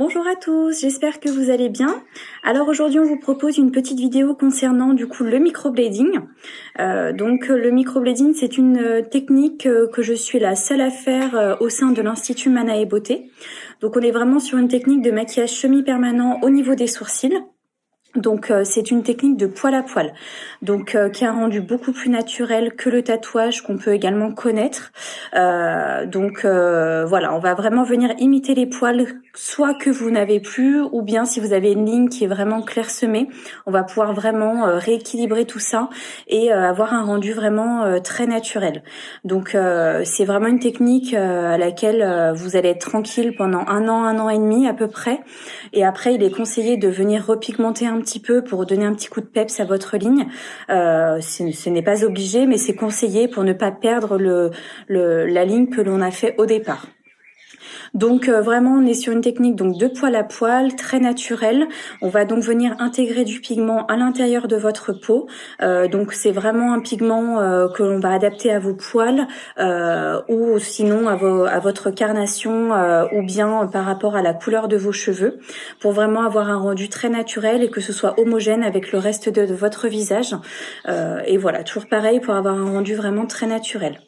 Bonjour à tous, j'espère que vous allez bien. Alors aujourd'hui on vous propose une petite vidéo concernant du coup le microblading. Donc le microblading c'est une technique que je suis la seule à faire au sein de l'Institut Mana et Beauté. Donc on est vraiment sur une technique de maquillage semi-permanent au niveau des sourcils. Donc c'est une technique de poil à poil, donc qui a un rendu beaucoup plus naturel que le tatouage qu'on peut également connaître. Voilà, on va vraiment venir imiter les poils, soit que vous n'avez plus, ou bien si vous avez une ligne qui est vraiment clairsemée, on va pouvoir vraiment rééquilibrer tout ça et avoir un rendu vraiment très naturel. Donc c'est vraiment une technique à laquelle vous allez être tranquille pendant un an et demi à peu près. Et après, il est conseillé de venir repigmenter un petit peu pour donner un petit coup de peps à votre ligne. Ce n'est pas obligé, mais c'est conseillé pour ne pas perdre la ligne que l'on a fait au départ. Donc vraiment on est sur une technique donc de poil à poil, très naturelle. On va donc venir intégrer du pigment à l'intérieur de votre peau. Donc c'est vraiment un pigment que l'on va adapter à vos poils ou sinon à votre carnation ou bien par rapport à la couleur de vos cheveux pour vraiment avoir un rendu très naturel et que ce soit homogène avec le reste de votre visage. Et voilà, toujours pareil pour avoir un rendu vraiment très naturel.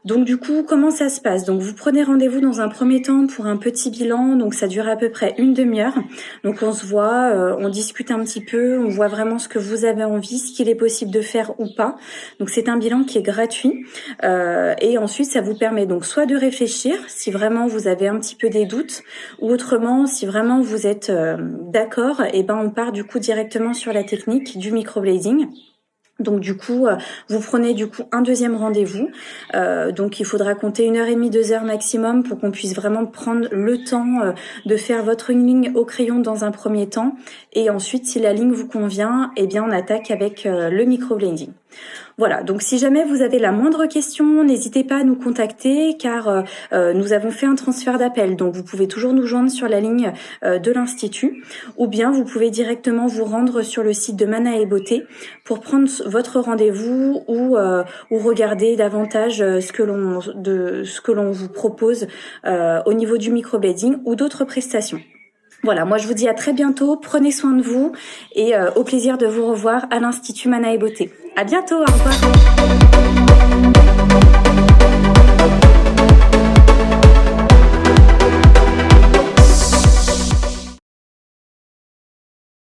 Donc du coup, comment ça se passe? Donc vous prenez rendez-vous dans un premier temps pour un petit bilan, donc ça dure à peu près une demi-heure. Donc on se voit, on discute un petit peu, on voit vraiment ce que vous avez envie, ce qu'il est possible de faire ou pas. Donc c'est un bilan qui est gratuit et ensuite ça vous permet donc soit de réfléchir si vraiment vous avez un petit peu des doutes ou autrement si vraiment vous êtes d'accord, et ben on part du coup directement sur la technique du microblading. Donc du coup, vous prenez du coup un deuxième rendez-vous. Donc il faudra compter 1h30, 2 heures maximum pour qu'on puisse vraiment prendre le temps de faire votre ligne au crayon dans un premier temps. Et ensuite, si la ligne vous convient, eh bien on attaque avec le microblading. Voilà, donc si jamais vous avez la moindre question, n'hésitez pas à nous contacter car nous avons fait un transfert d'appel. Donc vous pouvez toujours nous joindre sur la ligne de l'Institut ou bien vous pouvez directement vous rendre sur le site de Mana et Beauté pour prendre votre rendez-vous ou regarder davantage ce que l'on vous propose au niveau du microblading ou d'autres prestations. Voilà, moi je vous dis à très bientôt, prenez soin de vous et au plaisir de vous revoir à l'Institut Mana et Beauté. À bientôt, au revoir.